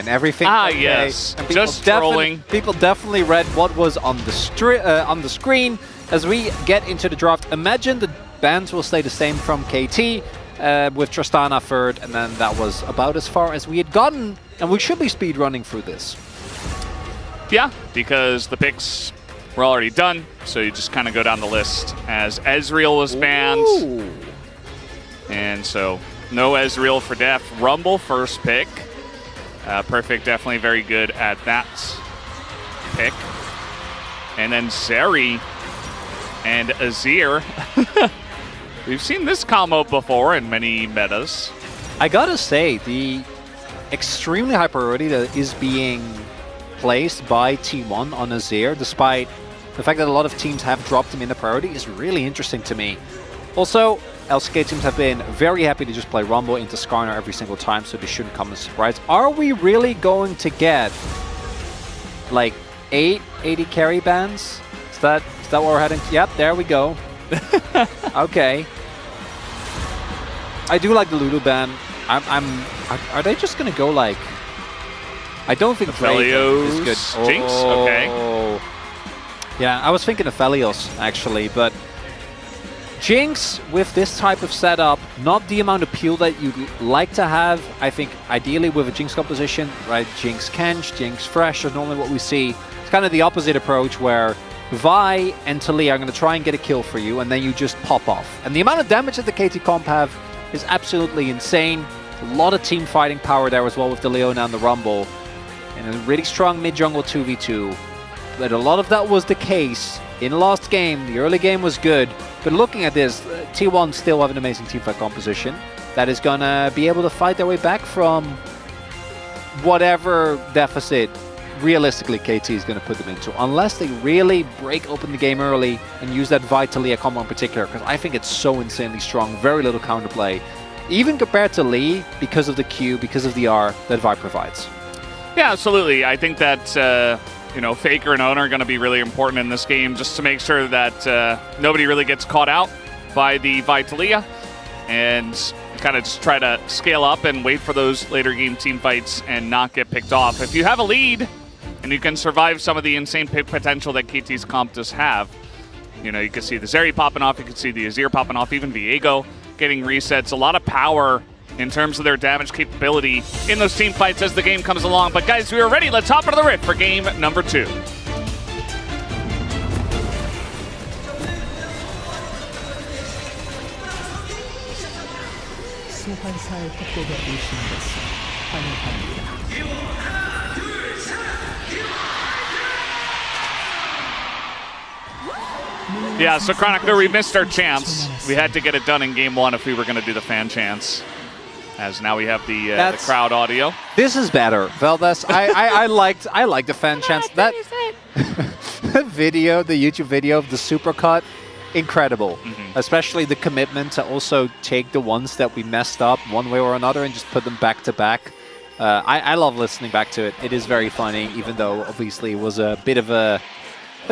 and everything. Yes, and just trolling. People definitely read what was on the screen as we get into the draft. Imagine the bans will stay the same from KT with Tristana third, and then that was about as far as we had gotten, and we should be speed running through this. Yeah, because the picks were already done, so you just kind of go down the list as Ezreal was banned. Ooh. And so no Ezreal for Def. Rumble first pick. Perfect, definitely very good at that pick. And then Zeri and Azir. We've seen this combo before in many metas. I gotta say, the extremely high priority that is being placed by T1 on Azir, despite the fact that a lot of teams have dropped him in the priority, is really interesting to me. Also, LCK teams have been very happy to just play Rumble into Skarner every single time, so this shouldn't come as a surprise. Are we really going to get like 8 AD carry bans? Is that what we're heading to? Yep, there we go. Okay. I do like the Ludo ban. Are they just gonna go like? I don't think Aphelios is good. Jinx, okay. Yeah, I was thinking of Aphelios actually, but Jinx with this type of setup, not the amount of peel that you'd like to have. I think ideally with a Jinx composition, right? Jinx Kench, Jinx Fresh is normally what we see. It's kind of the opposite approach where Vi and Talia are going to try and get a kill for you, and then you just pop off. And the amount of damage that the KT comp have is absolutely insane. A lot of team fighting power there as well with the Leona and the Rumble. And a really strong mid-jungle 2v2. But a lot of that was the case in the last game. The early game was good. But looking at this, T1 still have an amazing teamfight composition that is going to be able to fight their way back from whatever deficit realistically KT is going to put them into, unless they really break open the game early and use that Vitalia combo in particular, because I think it's so insanely strong, very little counterplay, even compared to Lee, because of the Q, because of the R that Vi provides. Yeah, absolutely. I think that you know, Faker and Oner are going to be really important in this game, just to make sure that nobody really gets caught out by the Vitalia, and kind of just try to scale up and wait for those later game team fights and not get picked off. If you have a lead and you can survive some of the insane pick potential that KT's comp does have, you know, you can see the Zeri popping off, you can see the Azir popping off, even Viego getting resets. A lot of power in terms of their damage capability in those team fights as the game comes along. But guys, we are ready. Let's hop into the rift for game number 2. Yeah, so Chronicler, we missed our chance. We had to get it done in game 1 if we were going to do the fan chants. As now we have the crowd audio. This is better, Veldas. I liked the fan chants. That video, the YouTube video of the supercut, incredible. Especially the commitment to also take the ones that we messed up one way or another and just put them back to back. I love listening back to it. It is very funny, even though obviously it was a bit of a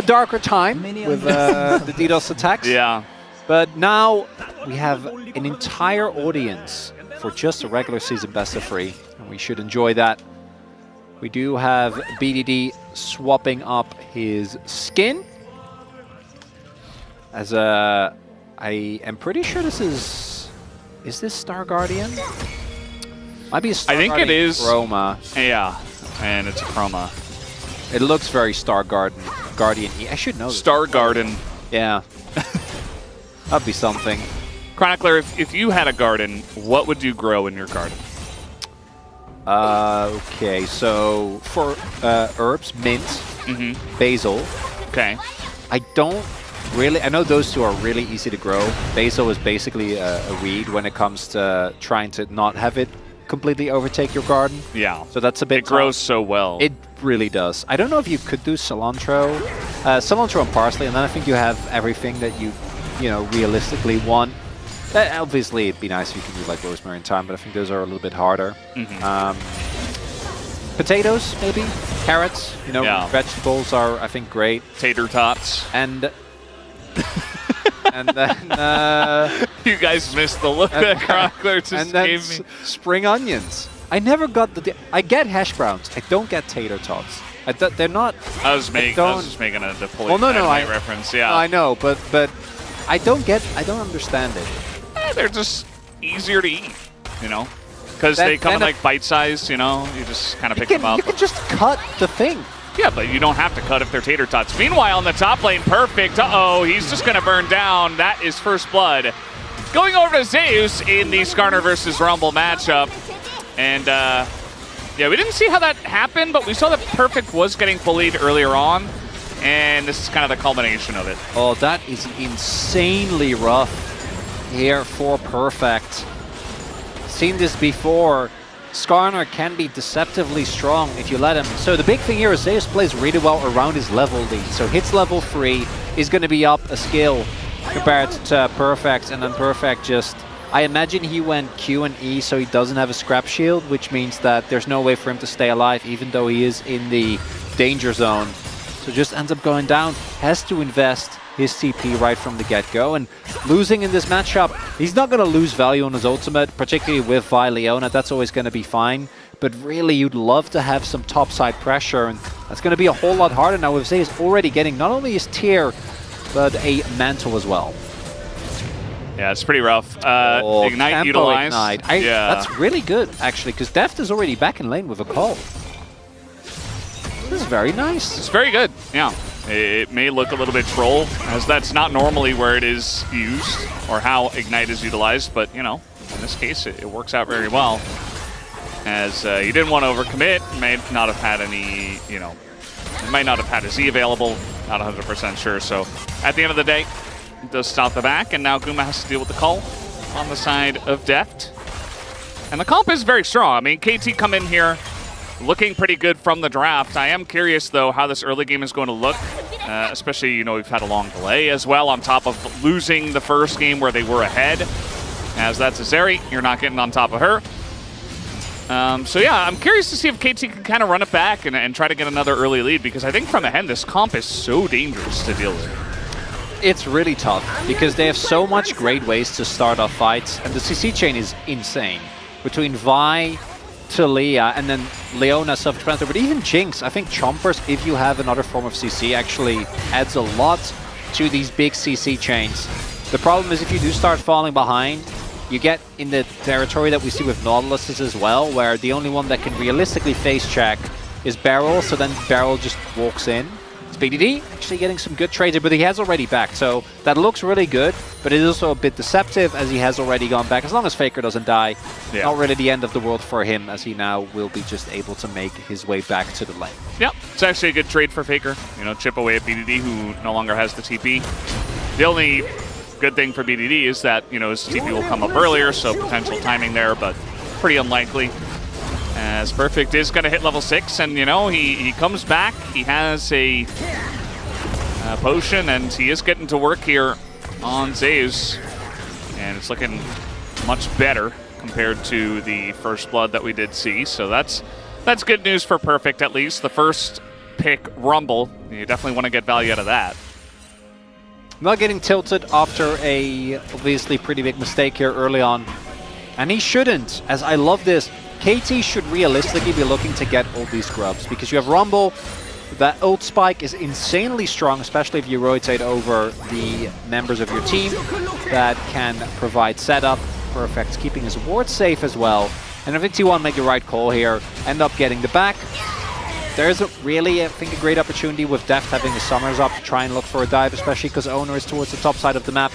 darker time with the DDoS attacks. Yeah. But now we have an entire audience for just a regular season best of 3, and we should enjoy that. We do have BDD swapping up his skin. As I am pretty sure this is this Star Guardian? Might be a Star Guardian. I think it is Chroma. Yeah, and it's a Chroma. It looks very Star Guardian. I should know this. Star Garden. Yeah. That'd be something. Chronicler, if you had a garden, what would you grow in your garden? Okay, so for herbs, mint, basil. Okay. I don't really, I know those two are really easy to grow. Basil is basically a weed when it comes to trying to not have it completely overtake your garden. Yeah. So that's a bit tough. It grows so well. It really does. I don't know if you could do cilantro, cilantro and parsley, and then I think you have everything that you know, realistically want. Obviously, it'd be nice if you could do like rosemary and thyme, but I think those are a little bit harder. Potatoes, maybe? Carrots, you know, vegetables are, I think, great. Tater tots. And and then... you guys missed the look that Chronicler just gave me. Spring onions. I never got I get hash browns. I don't get tater tots. They're not. I was just making a deploy reference. Yeah, I know, but I don't understand it. They're just easier to eat, you know, because they come in like bite size. You know, you just kind of pick them up. You can just cut the thing. Yeah, but you don't have to cut if they're tater tots. Meanwhile, in the top lane, Perfect. Uh-oh, he's just going to burn down. That is first blood. Going over to Zeus in the Skarner versus Rumble matchup. And, yeah, we didn't see how that happened, but we saw that Perfect was getting bullied earlier on. And this is kind of the culmination of it. Oh, that is insanely rough here for Perfect. Seen this before. Skarner can be deceptively strong if you let him. So the big thing here is Zeus plays really well around his level lead. So hits level 3 is going to be up a skill compared to Perfect, and then Perfect just... I imagine he went Q and E so he doesn't have a scrap shield, which means that there's no way for him to stay alive even though he is in the danger zone. So just ends up going down, has to invest his TP right from the get-go, and losing in this matchup, he's not going to lose value on his ultimate, particularly with Vi Leona. That's always going to be fine, but really you'd love to have some topside pressure, and that's going to be a whole lot harder now with Zeus already getting not only his tier, but a mantle as well. Yeah, it's pretty rough. Ignite utilized. Ignite. That's really good, actually, because Deft is already back in lane with a call. This is very nice. It's very good, yeah. It may look a little bit troll, as that's not normally where it is used or how Ignite is utilized, but, you know, in this case, it works out very well. As he didn't want to overcommit, may not have had any, you know, he might not have had his E available, not 100% sure. So at the end of the day, it does stop the back, and now Guma has to deal with the call on the side of Deft. And the comp is very strong. I mean, KT come in here looking pretty good from the draft. I am curious, though, how this early game is going to look, especially, you know, we've had a long delay as well, on top of losing the first game where they were ahead. As that's Azeri, you're not getting on top of her. So, yeah, I'm curious to see if KT can kind of run it back and try to get another early lead, because I think from ahead, this comp is so dangerous to deal with. It's really tough, because they have so much great ways to start off fights, and the CC chain is insane. Between Vi, Talia, and then Leona self-defense, but even Jinx, I think Chompers, if you have another form of CC, actually adds a lot to these big CC chains. The problem is if you do start falling behind, you get in the territory that we see with Nautiluses as well, where the only one that can realistically face check is Beryl, so then Beryl just walks in. BDD actually getting some good trades here, but he has already back, so that looks really good, but it is also a bit deceptive as he has already gone back. As long as Faker doesn't die, not really the end of the world for him, as he now will be just able to make his way back to the lane. Yep, it's actually a good trade for Faker. You know, chip away at BDD, who no longer has the TP. The only good thing for BDD is that, you know, his TP will come up earlier, so potential timing there, but pretty unlikely. As Perfect is going to hit level 6, and, you know, he comes back. He has a potion, and he is getting to work here on Zeus. And it's looking much better compared to the first blood that we did see. So that's good news for Perfect, at least. The first pick, Rumble. You definitely want to get value out of that. Not getting tilted after a obviously pretty big mistake here early on. And he shouldn't, as I love this. KT should realistically be looking to get all these grubs, because you have Rumble. That ult spike is insanely strong, especially if you rotate over the members of your team that can provide setup. Perfect, keeping his ward safe as well. And I think T1 make the right call here, end up getting the back. There isn't really, I think, a great opportunity with Deft having the summers up to try and look for a dive, especially because Oner is towards the top side of the map.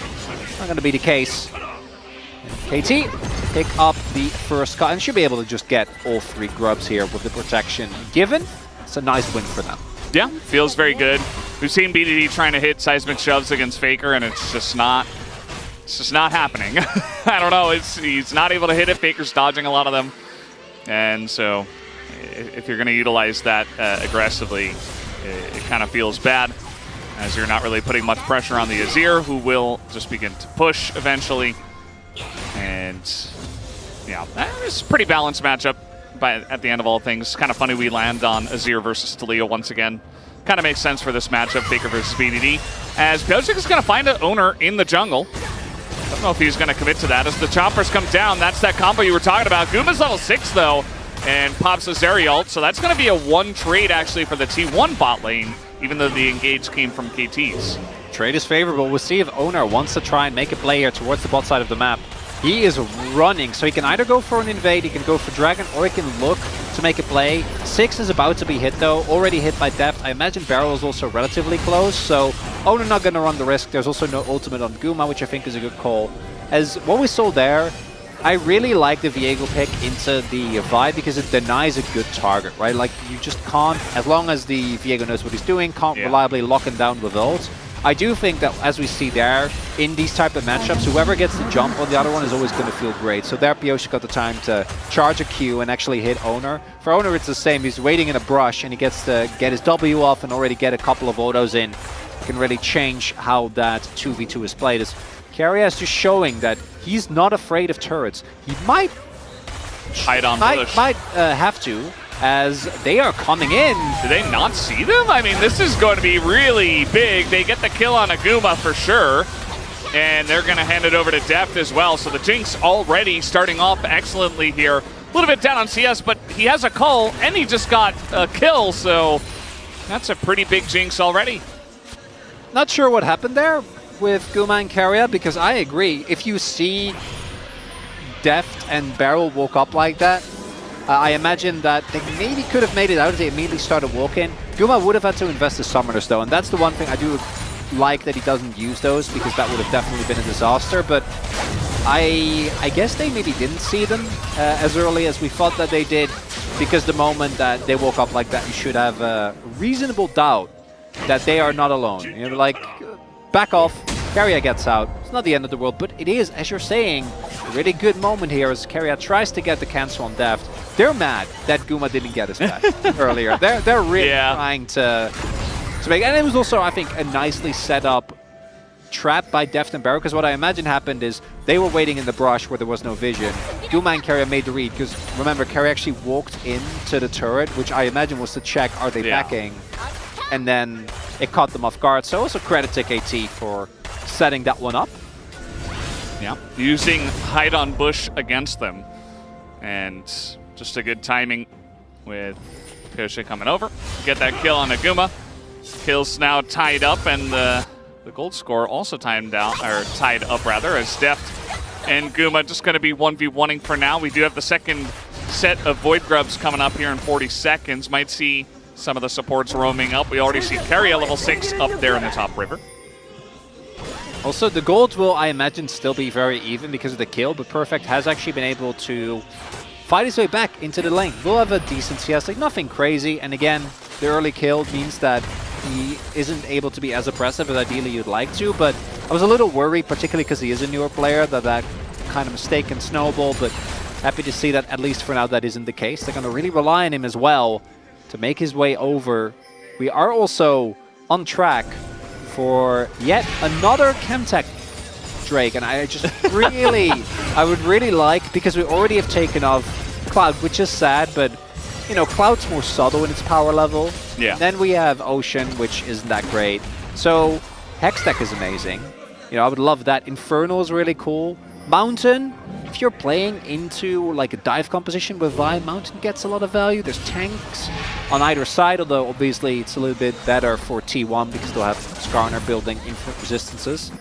Not going to be the case. And KT pick up the first cut and should be able to just get all 3 grubs here with the protection given. It's a nice win for them. Yeah, feels very good. We've seen BDD trying to hit seismic shoves against Faker, and it's just not happening. I don't know, he's not able to hit it. Faker's dodging a lot of them. And so if you're going to utilize that aggressively, it kind of feels bad, as you're not really putting much pressure on the Azir, who will just begin to push eventually. And yeah, it's a pretty balanced matchup at the end of all things. Kind of funny we land on Azir versus Talia once again. Kind of makes sense for this matchup, Faker versus BDD. As Piotrek is going to find an Oner in the jungle. Don't know if he's going to commit to that. As the choppers come down, that's that combo you were talking about. Guma's level 6, though. and pops a Zeri ult. So that's going to be a 1 trade actually for the T1 bot lane, even though the engage came from KTs. Trade is favorable. We'll see if Oner wants to try and make a play here towards the bot side of the map. He is running, so he can either go for an invade, he can go for Dragon, or he can look to make a play. Six is about to be hit though, already hit by Deft. I imagine Barrel is also relatively close, so Oner not going to run the risk. There's also no ultimate on Guma, which I think is a good call. As what we saw there, I really like the Viego pick into the Vi because it denies a good target, right? Like, you just can't, as long as the Viego knows what he's doing, can't reliably lock him down with ult. I do think that, as we see there, in these type of matchups, whoever gets the jump on the other one is always going to feel great. So there, Pioche got the time to charge a Q and actually hit Oner. For Oner, it's the same. He's waiting in a brush, and he gets to get his W off and already get a couple of autos in. Can really change how that 2v2 is played. As Keria is just showing that he's not afraid of turrets. He might have to, as they are coming in. Do they not see them? I mean, this is going to be really big. They get the kill on Aguma for sure, and they're going to hand it over to Deft as well. So the Jinx already starting off excellently here. A little bit down on CS, but he has a call, and he just got a kill, so that's a pretty big Jinx already. Not sure what happened there with Guma and Keria, because I agree. If you see Deft and Barrel woke up like that, I imagine that they maybe could have made it out if they immediately started walking. Guma would have had to invest the summoners though, and that's the one thing I do like that he doesn't use those, because that would have definitely been a disaster. But I guess they maybe didn't see them as early as we thought that they did, because the moment that they woke up like that, you should have a reasonable doubt that they are not alone. You know, like, back off, Keria gets out. It's not the end of the world, but it is, as you're saying, a really good moment here as Keria tries to get the cancel on Deft. They're mad that Guma didn't get his back earlier. They're really trying to make, and it was also, I think, a nicely set up trap by Deft and Barrow, because what I imagine happened is they were waiting in the brush where there was no vision. Guma and Keria made the read, because remember, Keria actually walked into the turret, which I imagine was to check, are they backing? And then it caught them off guard. So also credit to KT for setting that one up. Yeah, using hide on bush against them. And just a good timing with Pioche coming over. Get that kill on Aguma. Kill's now tied up, and the gold score also tied up rather, as Deft and Guma just going to be 1v1ing for now. We do have the second set of Void Grubs coming up here in 40 seconds. Might see some of the supports roaming up. We already see Keria level 6 up there in the top river. Also, the gold will, I imagine, still be very even because of the kill, but Perfect has actually been able to fight his way back into the lane. We'll have a decent CS, like nothing crazy, and again, the early kill means that he isn't able to be as oppressive as ideally you'd like to, but I was a little worried, particularly because he is a newer player, that kind of mistake can snowball, but happy to see that at least for now that isn't the case. They're going to really rely on him as well to make his way over. We are also on track for yet another Chemtech Drake, and I just really, I would really like, because we already have taken off Cloud, which is sad, but you know, Cloud's more subtle in its power level. Yeah. Then we have Ocean, which isn't that great. So Hextech is amazing. You know, I would love that. Infernal is really cool. Mountain, if you're playing into like a dive composition with Vi, Mountain gets a lot of value. There's tanks on either side, although obviously it's a little bit better for T1 because they'll have Skarner building infinite resistances.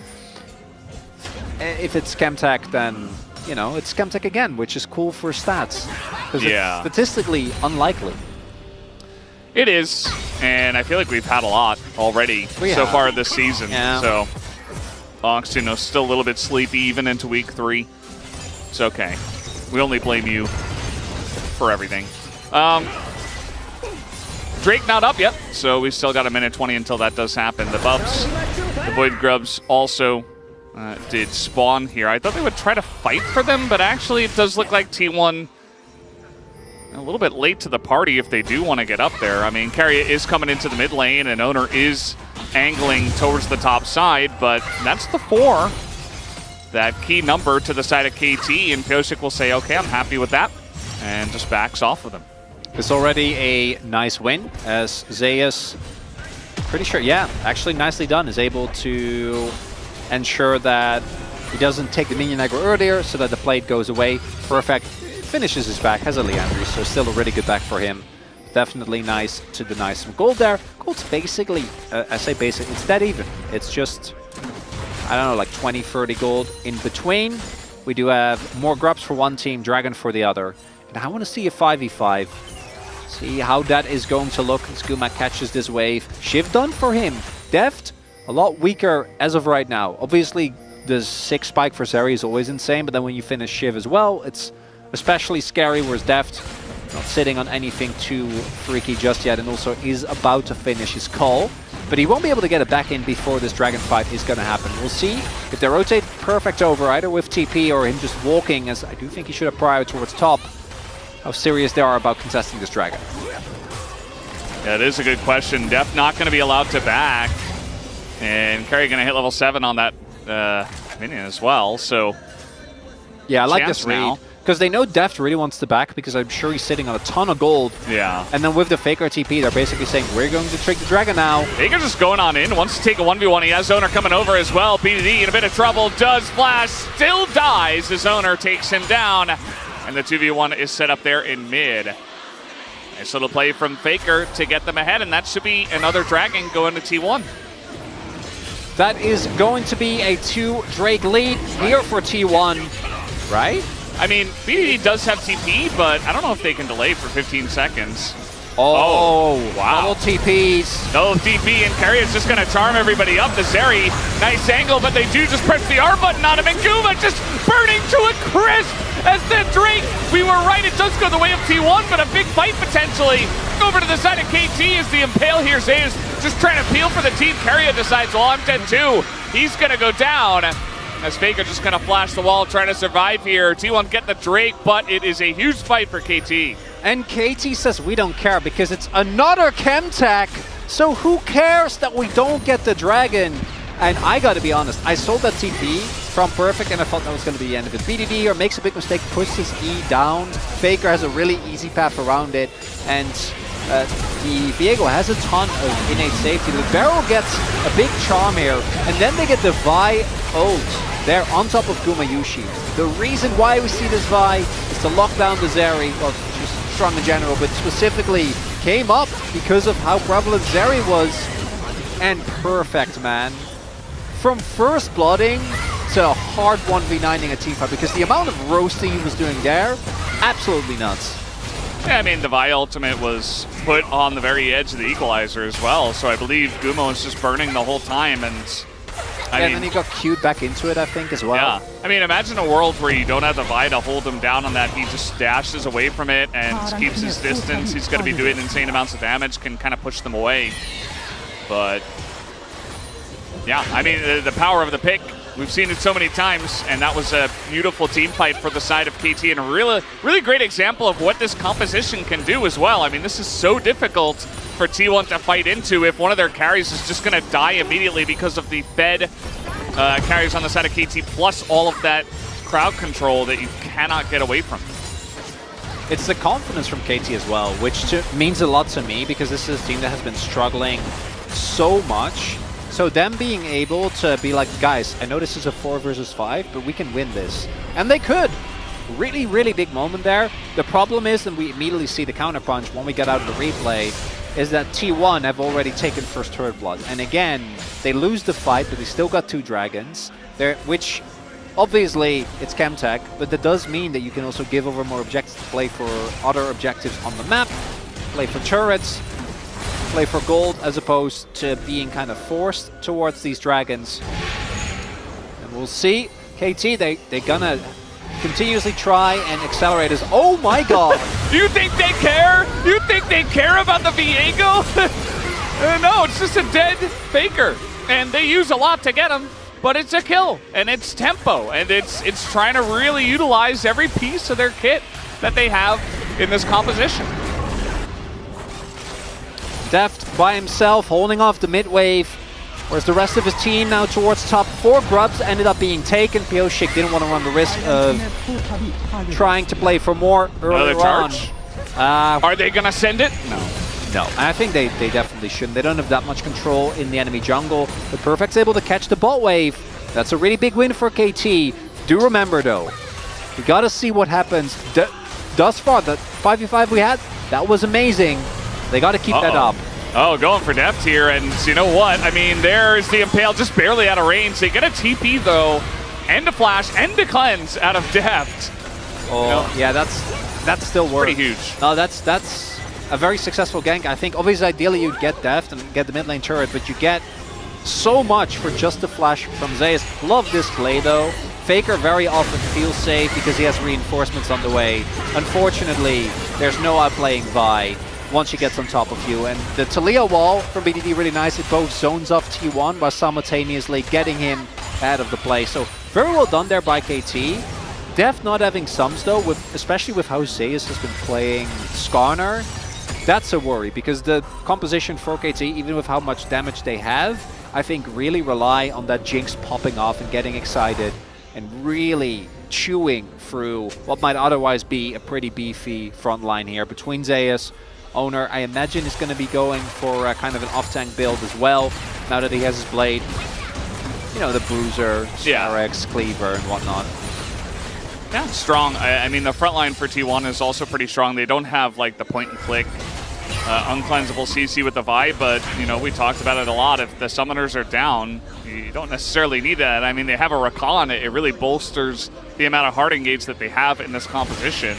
If it's Chemtech, then, you know, it's Chemtech again, which is cool for stats. Because it's statistically unlikely. It is, and I feel like we've had a lot already so far this season. Yeah. So Ox, you know, still a little bit sleepy even into week 3. It's okay. We only blame you for everything. Drake not up yet, so we've still got a minute 20 until that does happen. The buffs, the Void Grubs also did spawn here. I thought they would try to fight for them, but actually it does look like T1 a little bit late to the party if they do want to get up there. I mean, Keria is coming into the mid lane, and Oner is angling towards the top side, but that's the 4. That key number to the side of KT, and Pioche will say, okay, I'm happy with that, and just backs off with him. It's already a nice win, as Zeus, pretty sure, actually nicely done, is able to ensure that he doesn't take the minion aggro earlier so that the plate goes away. Perfect. finishes his back, has a Leandry, so still a really good back for him. Definitely nice to deny some gold there. Gold's basically, I say basic, it's dead even. It's just, I don't know, like 20, 30 gold in between. We do have more grubs for one team, Dragon for the other. And I want to see a 5v5. See how that is going to look as Guma catches this wave. Shiv done for him. Deft, a lot weaker as of right now. Obviously, the 6 spike for Zeri is always insane, but then when you finish Shiv as well, it's especially scary, whereas Deft not sitting on anything too freaky just yet, and also is about to finish his call. But he won't be able to get it back in before this dragon fight is going to happen. We'll see if they rotate perfect over, either with TP or him just walking, as I do think he should have prior towards top, how serious they are about contesting this dragon. Yeah, it is a good question. Def not going to be allowed to back. And Keria going to hit level 7 on that minion as well, so... Yeah, I like this read. Because they know Deft really wants to back, because I'm sure he's sitting on a ton of gold. Yeah. And then with the Faker TP, they're basically saying, we're going to trick the dragon now. Faker just going on in, wants to take a 1v1. He has Oner coming over as well. BDD in a bit of trouble, does flash, still dies as Oner takes him down. And the 2v1 is set up there in mid. Nice little play from Faker to get them ahead, and that should be another dragon going to T1. That is going to be a 2 Drake lead here for T1, right? I mean, BDD does have TP, but I don't know if they can delay for 15 seconds. Oh, wow. Double TPs. No TP, and Keria is just going to charm everybody up. The Zeri, nice angle, but they do just press the R button on him, and Guma just burning to a crisp as the Drake. We were right, it does go the way of T1, but a big fight potentially. Over to the side of KT is the Impale here. Zeus just trying to peel for the team. Keria decides, well, I'm dead too. He's going to go down. As Faker just going to flash the wall, trying to survive here. T1 get the Drake, but it is a huge fight for KT. And KT says we don't care because it's another Chemtech. So who cares that we don't get the dragon? And I gotta be honest, I saw that TP from Perfect and I thought that was gonna be the end of it. BDD or makes a big mistake, pushes his E down. Faker has a really easy path around it. And the Viego has a ton of innate safety. Libero gets a big charm here. And then they get the Vi ult. They're on top of Gumayusi. The reason why we see this Vi is to lock down the Zeri, well, she's strong in general, but specifically came up because of how prevalent Zeri was. And Perfect, man. From first blooding to a hard 1v9ing a teamfight, because the amount of roasting he was doing there, absolutely nuts. Yeah, I mean, the Vi ultimate was put on the very edge of the equalizer as well, so I believe Gumo was just burning the whole time, and and then he got queued back into it, I think, as well. Yeah. I mean, imagine a world where you don't have the Vi to hold him down on that. He just dashes away from it and keeps his distance. He's going to be doing insane amounts of damage, can kind of push them away. But, yeah, I mean, the power of the pick, we've seen it so many times, and that was a beautiful team fight for the side of KT, and a really great example of what this composition can do as well. I mean, this is so difficult for T1 to fight into if one of their carries is just going to die immediately because of the fed carries on the side of KT, plus all of that crowd control that you cannot get away from. It's the confidence from KT as well, which means a lot to me, because this is a team that has been struggling so much. So them being able to be like, guys, I know this is a 4 versus 5, but we can win this. And they could. Really, really big moment there. The problem is, and we immediately see the counterpunch when we get out of the replay, is that T1 have already taken first turret blood. And again, they lose the fight, but they still got 2 dragons, which obviously it's Chemtech, but that does mean that you can also give over more objectives to play for other objectives on the map, play for turrets, play for gold, as opposed to being kind of forced towards these dragons. And we'll see. KT, they're gonna continuously try and accelerate us. Oh my god! You think they care? You think they care about the Viego? No, it's just a dead Faker. And they use a lot to get him, but it's a kill, and it's tempo, and it's trying to really utilize every piece of their kit that they have in this composition. Deft by himself, holding off the mid wave, whereas the rest of his team now towards top. 4 grubs ended up being taken. Pioshik didn't want to run the risk of trying to play for more earlier on. Are they going to send it? No. I think they definitely shouldn't. They don't have that much control in the enemy jungle. But Perfect's able to catch the bot wave. That's a really big win for KT. Do remember, though, we got to see what happens. thus far, the 5v5 we had, that was amazing. They got to keep that up. Oh, going for depth here, and you know what? I mean, there's the Impale just barely out of range. They get a TP, though, and a flash, and a cleanse out of depth. Oh, you know, yeah, that's still worth. Pretty huge. No, that's a very successful gank. I think, obviously, ideally, you'd get depth and get the mid lane turret, but you get so much for just the flash from Zeus. Love this play, though. Faker very often feels safe because he has reinforcements on the way. Unfortunately, there's no outplaying Vi once she gets on top of you. And the Taliyah wall from BDD really nice. It both zones off T1 while simultaneously getting him out of the play. So very well done there by KT. Def not having sums though, especially with how Zeus has been playing Skarner. That's a worry because the composition for KT, even with how much damage they have, I think really rely on that Jinx popping off and getting excited and really chewing through what might otherwise be a pretty beefy front line here between Zeus. Oner, I imagine, is going to be going for kind of an off-tank build as well, now that he has his blade. You know, the Bruiser, Starex, Cleaver, and whatnot. Yeah, strong. I mean, the front line for T1 is also pretty strong. They don't have, like, the point-and-click uncleansable CC with the Vi, but, you know, we talked about it a lot. If the summoners are down, you don't necessarily need that. I mean, they have a Rakan. It really bolsters the amount of hard engage that they have in this composition.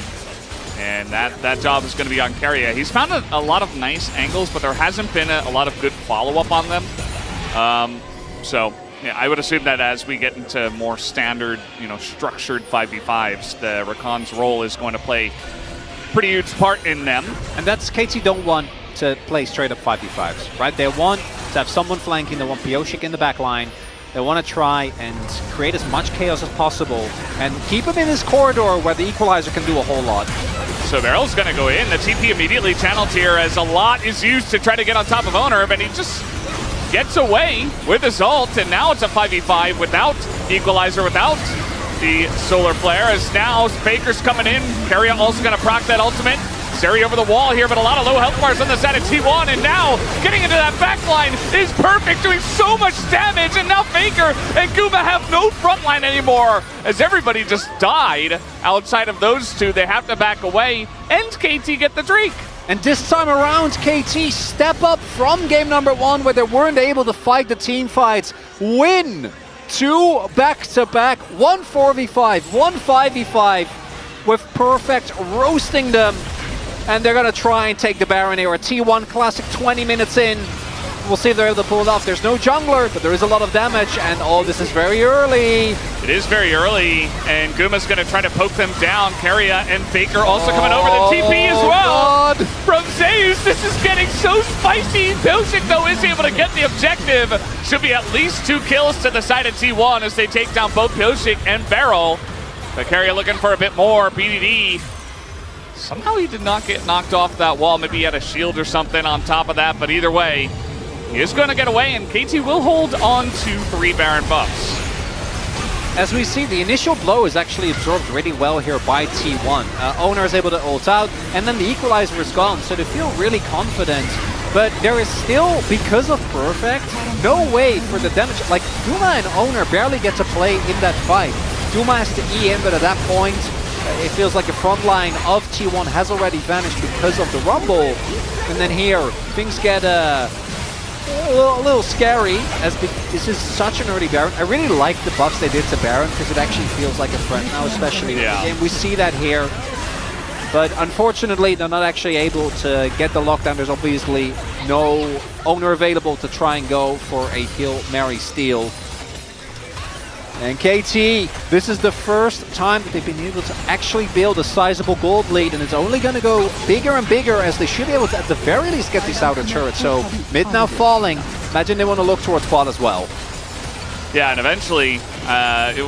And that job is going to be on Keria. He's found a lot of nice angles, but there hasn't been a lot of good follow-up on them. So, yeah, I would assume that as we get into more standard, you know, structured 5v5s, the Rakan's role is going to play pretty huge part in them. And that's KT don't want to play straight up 5v5s, right? They want to have someone flanking, they want Pioshik in the back line. They want to try and create as much chaos as possible and keep him in this corridor where the equalizer can do a whole lot. So Barrel's going to go in. The TP immediately channeled here as a lot is used to try to get on top of Oner, but he just gets away with his ult, and now it's a 5v5 without equalizer, without the solar flare, as now Faker's coming in. Keria also going to proc that ultimate. Seri over the wall here, but a lot of low health bars on the side of T1, and now getting into that backline is perfect, doing so much damage, and now Faker and Guma have no front line anymore, as everybody just died outside of those two. They have to back away, and KT get the Drake. And this time around, KT step up from game number 1, where they weren't able to fight the team fights, win 2 back-to-back, 1 4v5, 1 5v5, with Perfect roasting them. And they're going to try and take the Baron here. A T1 Classic 20 minutes in. We'll see if they're able to pull it off. There's no jungler, but there is a lot of damage. And oh, this is very early. It is very early, and Guma's going to try to poke them down. Keria and Faker also coming over the TP as well. God. From Zeus, this is getting so spicy. Pioshik, though, is able to get the objective. Should be at least 2 kills to the side of T1 as they take down both Pioshik and Barrel. But Keria looking for a bit more. BDD. Somehow he did not get knocked off that wall. Maybe he had a shield or something on top of that, but either way, he is going to get away, and KT will hold on to 3 Baron buffs. As we see, the initial blow is actually absorbed really well here by T1. Oner is able to ult out, and then the equalizer is gone, so they feel really confident. But there is still, because of Perfect, no way for the damage. Like, Duma and Oner barely get to play in that fight. Duma has to E in, but at that point, it feels like the front line of T1 has already vanished because of the Rumble. And then here, things get a little scary, as this is such an early Baron. I really like the buffs they did to Baron, because it actually feels like a threat now, especially in the game. We see that here. But unfortunately, they're not actually able to get the lockdown. There's obviously no Oner available to try and go for a Hail Mary steal. And KT, this is the first time that they've been able to actually build a sizable gold lead, and it's only going to go bigger and bigger, as they should be able to at the very least get these outer turrets. So mid now falling. Imagine they want to look towards quad as well. Yeah, and eventually,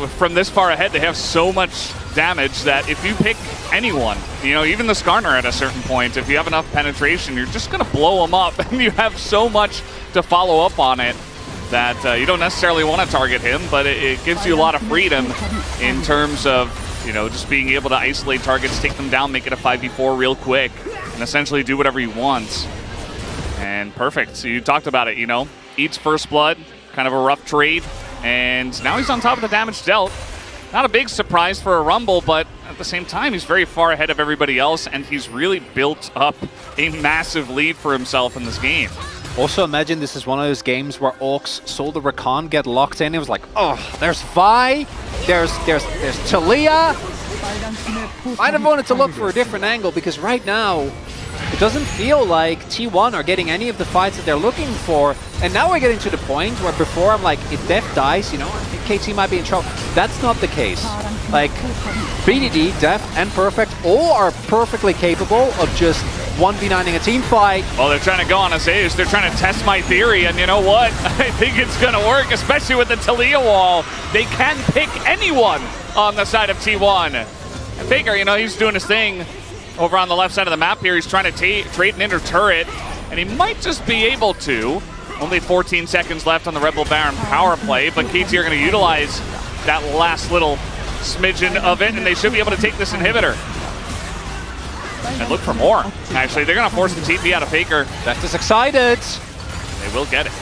from this far ahead, they have so much damage that if you pick anyone, you know, even the Skarner at a certain point, if you have enough penetration, you're just going to blow them up, and you have so much to follow up on it that you don't necessarily want to target him, but it gives you a lot of freedom in terms of, you know, just being able to isolate targets, take them down, make it a 5v4 real quick, and essentially do whatever you want. And perfect. So you talked about it, you know, eats first blood, kind of a rough trade, and now he's on top of the damage dealt. Not a big surprise for a Rumble, but at the same time, he's very far ahead of everybody else, and he's really built up a massive lead for himself in this game. Also, imagine this is one of those games where Orcs saw the Rakan get locked in. It was like, oh, there's Vi, there's Talia. I'd have wanted to look for a different angle because right now, it doesn't feel like T1 are getting any of the fights that they're looking for. And now we're getting to the point where before I'm like, if Def dies, you know, I think KT might be in trouble. That's not the case. Like, BDD, Def, and Perfect all are perfectly capable of just 1v9ing a team fight. Well, they're trying to go on a Zeus. They're trying to test my theory, and you know what? I think it's going to work, especially with the Talia wall. They can pick anyone on the side of T1. And Faker, you know, he's doing his thing over on the left side of the map here. He's trying to trade an inner turret, and he might just be able to. Only 14 seconds left on the Rebel Baron power play, but KT are going to utilize that last little smidgen of it, and they should be able to take this inhibitor. And look for more. Actually, they're going to force the TP out of Faker. Deft is excited. They will get it.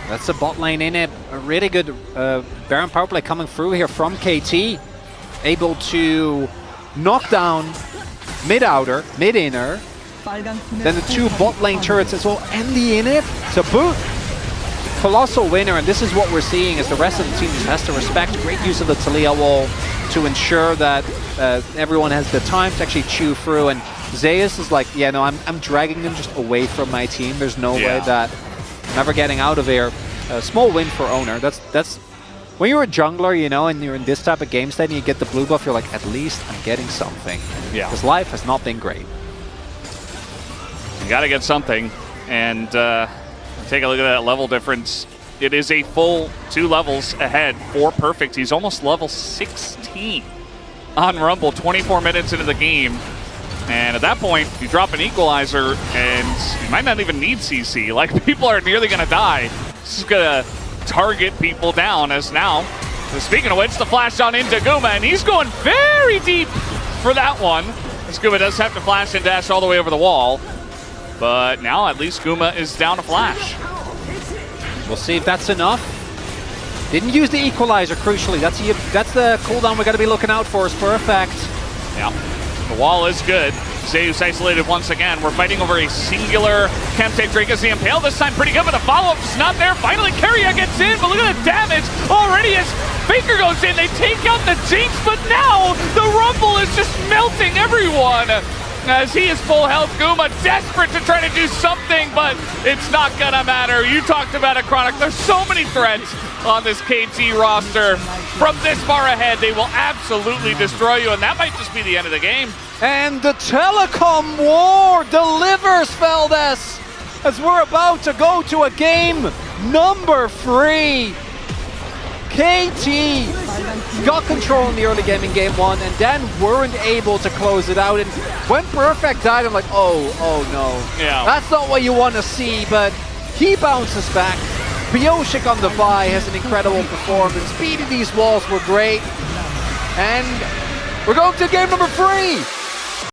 That's the bot lane in it. A really good Baron power play coming through here from KT. Able to knock down mid-outer, mid-inner. Then the two bot lane turrets as well, and the init to boot. Colossal winner, and this is what we're seeing as the rest of the team just has to respect great use of the Talia wall to ensure that everyone has the time to actually chew through. And Zeus is like, yeah, no, I'm dragging them just away from my team. There's no way that I'm ever getting out of here. A small win for Oner. That's when you're a jungler, you know, and you're in this type of game state and you get the blue buff, you're like, at least I'm getting something. Yeah. Because life has not been great. You got to get something, and take a look at that level difference. It is a full 2 levels ahead for Perfect. He's almost level 16 on Rumble, 24 minutes into the game. And at that point, you drop an equalizer, and you might not even need CC. Like, people are nearly going to die. This is going to target people down as now. So speaking of which, the flash on into Guma, and he's going very deep for that one. As Guma does have to flash and dash all the way over the wall. But now at least Guma is down a flash. We'll see if that's enough. Didn't use the equalizer, crucially. That's the cooldown we're going to be looking out for is Perfect. Yeah, the wall is good. Zeus isolated once again. We're fighting over a singular Chemtech Drake as the Impale this time pretty good, but the follow-up is not there. Finally, Keria gets in, but look at the damage already as Faker goes in. They take out the Jinx, but now the Rumble is just melting everyone. As he is full health, Guma desperate to try to do something, but it's not gonna matter. You talked about it, Chronic. There's so many threats on this KT roster. From this far ahead, they will absolutely destroy you, and that might just be the end of the game. And the telecom war delivers, Feldes, as we're about to go to a game number 3. KT got control in the early game in game 1 and then weren't able to close it out. And when Perfect died, I'm like, oh no. Yeah. That's not what you want to see, but he bounces back. Bioshik on the Vi has an incredible performance. Beating these walls were great. And we're going to game number 3.